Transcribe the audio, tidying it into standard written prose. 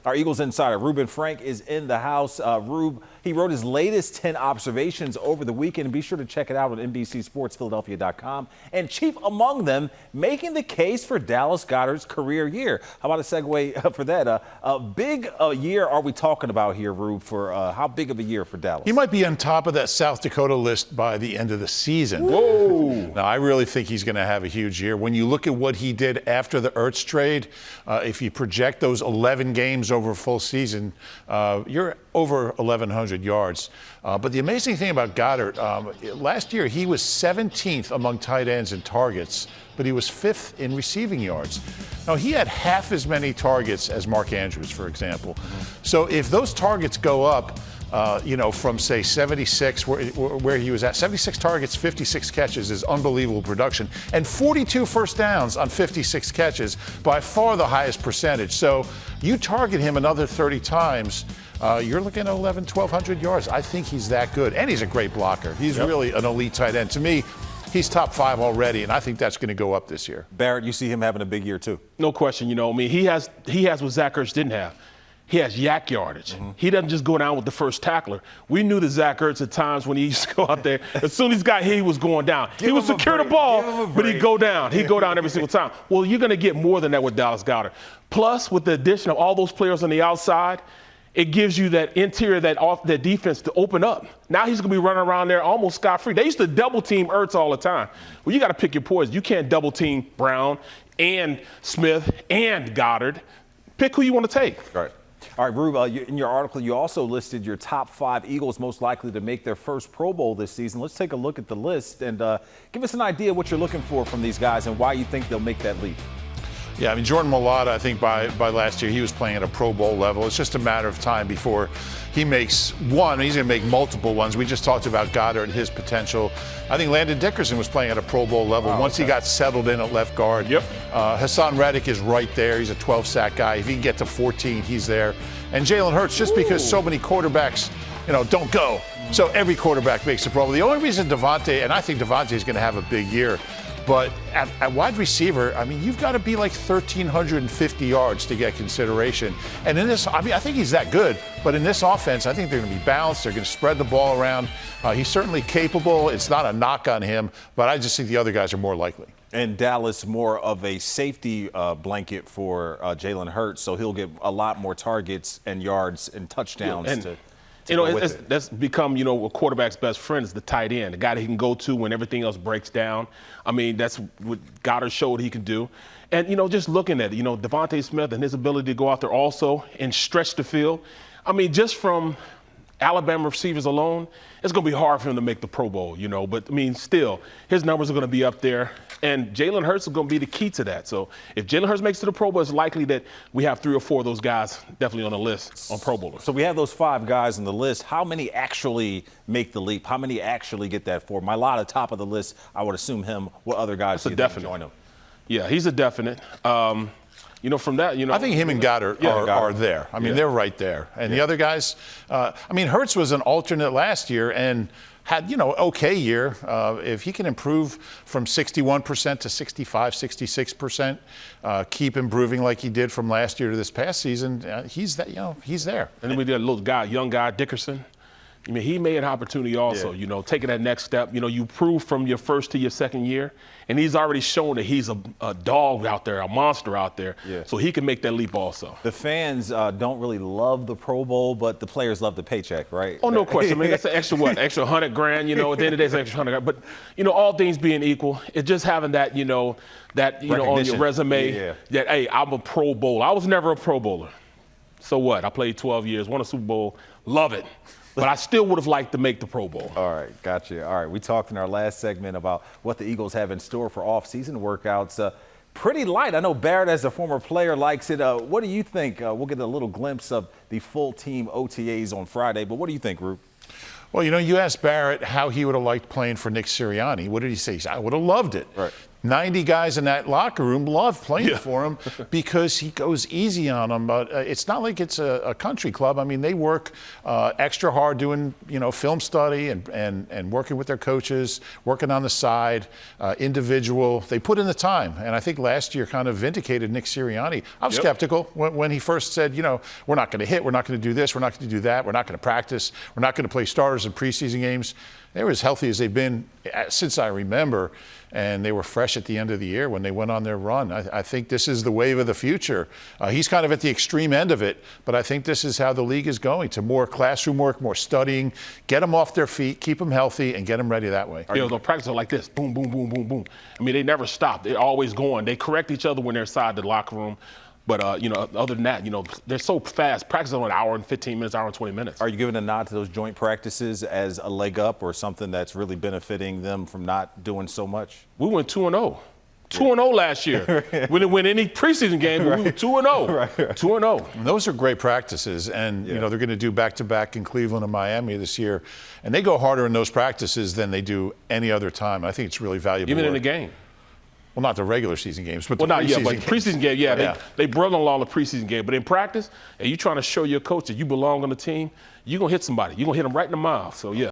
Our Eagles insider, Reuben Frank, is in the house. Rube, he wrote his latest 10 observations over the weekend. Be sure to check it out on NBCSportsPhiladelphia.com. And chief among them, making the case for Dallas Goederts' career year. How about a segue for that? A big year are we talking about here, Rube, for how big of a year for Dallas? He might be on top of that South Dakota list by the end of the season. Whoa! Now, I really think he's going to have a huge year. When you look at what he did after the Ertz trade, if you project those 11 games over a full season, you're over 1,100 yards. But the amazing thing about Goddard, last year he was 17th among tight ends in targets, but he was 5th in receiving yards. Now, he had half as many targets as Mark Andrews, for example. So if those targets go up, from, say, 76, where he was at, 76 targets, 56 catches is unbelievable production, and 42 first downs on 56 catches, by far the highest percentage. So you target him another 30 times, you're looking at 1,200 yards. I think he's that good, and he's a great blocker. He's really an elite tight end. To me, he's top 5 already, and I think that's going to go up this year. Barrett, you see him having a big year, too. No question. He has what Zach Ertz didn't have. He has yak yardage. He doesn't just go down with the first tackler. We knew that Zach Ertz at times when he used to go out there, as soon as he got hit, he was going down. He would secure the ball, but he'd go down. He'd go down every single time. Well, you're going to get more than that with Dallas Goedert. Plus, with the addition of all those players on the outside, it gives you that interior, that defense to open up. Now he's going to be running around there almost scot-free. They used to double-team Ertz all the time. Well, you got to pick your poison. You can't double-team Brown and Smith and Goddard. Pick who you want to take. Right. All right, Rube, in your article, you also listed your top 5 Eagles most likely to make their first Pro Bowl this season. Let's take a look at the list and give us an idea of what you're looking for from these guys and why you think they'll make that leap. Yeah, I mean, Jordan Mailata, I think by last year, he was playing at a Pro Bowl level. It's just a matter of time before he makes one. He's going to make multiple ones. We just talked about Goddard and his potential. I think Landon Dickerson was playing at a Pro Bowl level once he got settled in at left guard. Yep. Hassan Reddick is right there. He's a 12-sack guy. If he can get to 14, he's there. And Jalen Hurts, just because so many quarterbacks, don't go. So every quarterback makes a Pro Bowl. The only reason Devontae, and I think Devontae is going to have a big year, but at wide receiver, I mean, you've got to be like 1,350 yards to get consideration. And in this, I think he's that good. But in this offense, I think they're going to be balanced. They're going to spread the ball around. He's certainly capable. It's not a knock on him, but I just think the other guys are more likely. And Dallas more of a safety blanket for Jalen Hurts, so he'll get a lot more targets and yards and touchdowns. That's become, a quarterback's best friend is the tight end, the guy that he can go to when everything else breaks down. I mean, that's what Goddard showed he can do. And, just looking at it, Devontae Smith and his ability to go out there also and stretch the field. I mean, just from Alabama receivers alone, it's going to be hard for him to make the Pro Bowl, But, I mean, still, his numbers are going to be up there. And Jalen Hurts is going to be the key to that. So if Jalen Hurts makes it to the Pro Bowl, it's likely that we have 3 or 4 of those guys definitely on the list on Pro Bowlers. So we have those 5 guys on the list. How many actually make the leap? How many actually get that 4? Mailata, top of the list. I would assume him. What other guys do you think join him? Yeah, he's a definite. From that, I think him and Goddard are there. I mean, they're right there. And the other guys, Hurts was an alternate last year and had, okay year. If he can improve from 61% to 65, 66%, keep improving like he did from last year to this past season, he's there. And then we did a little guy, young guy, Dickerson. I mean, he made an opportunity also, taking that next step. You prove from your first to your second year, and he's already shown that he's a dog out there, a monster out there, so he can make that leap also. The fans don't really love the Pro Bowl, but the players love the paycheck, right? Oh, no question. I mean, that's an extra extra $100,000, at the end of the day, it's an extra $100,000. But, all things being equal, it's just having that, on your resume that, hey, I'm a Pro Bowler. I was never a Pro Bowler. So what? I played 12 years, won a Super Bowl, love it. But I still would have liked to make the Pro Bowl. All right, gotcha. All right, we talked in our last segment about what the Eagles have in store for off-season workouts. Pretty light. I know Barrett, as a former player, likes it. What do you think? We'll get a little glimpse of the full team OTAs on Friday, but what do you think, Rube? Well, you asked Barrett how he would have liked playing for Nick Sirianni. What did he say? He said, I would have loved it. Right. 90 guys in that locker room love playing for him because he goes easy on them. But it's not like it's a country club. I mean, they work extra hard doing, film study and working with their coaches, working on the side, individual. They put in the time. And I think last year kind of vindicated Nick Sirianni. I was skeptical when he first said, we're not going to hit, we're not going to do this, we're not going to do that, we're not going to practice, we're not going to play starters in preseason games. They were as healthy as they've been since I remember, and they were fresh at the end of the year when they went on their run. I think this is the wave of the future. He's kind of at the extreme end of it, but I think this is how the league is going, to more classroom work, more studying, get them off their feet, keep them healthy, and get them ready that way. They'll practice like this, boom, boom, boom, boom, boom. I mean, they never stop. They're always going. They correct each other when they're inside the locker room. But, other than that, they're so fast. Practice on an hour and 15 minutes, hour and 20 minutes. Are you giving a nod to those joint practices as a leg up or something that's really benefiting them from not doing so much? We went 2-0. 2-0 last year. We didn't win any preseason game, but we were 2-0. 2-0. And those are great practices, and they're going to do back-to-back in Cleveland and Miami this year, and they go harder in those practices than they do any other time. I think it's really valuable. Even work. in the game. Well, not the regular season games, but the preseason game, they brother along the preseason game. But in practice, and you trying to show your coach that you belong on the team, you're going to hit somebody. You're going to hit them right in the mouth. So, yeah.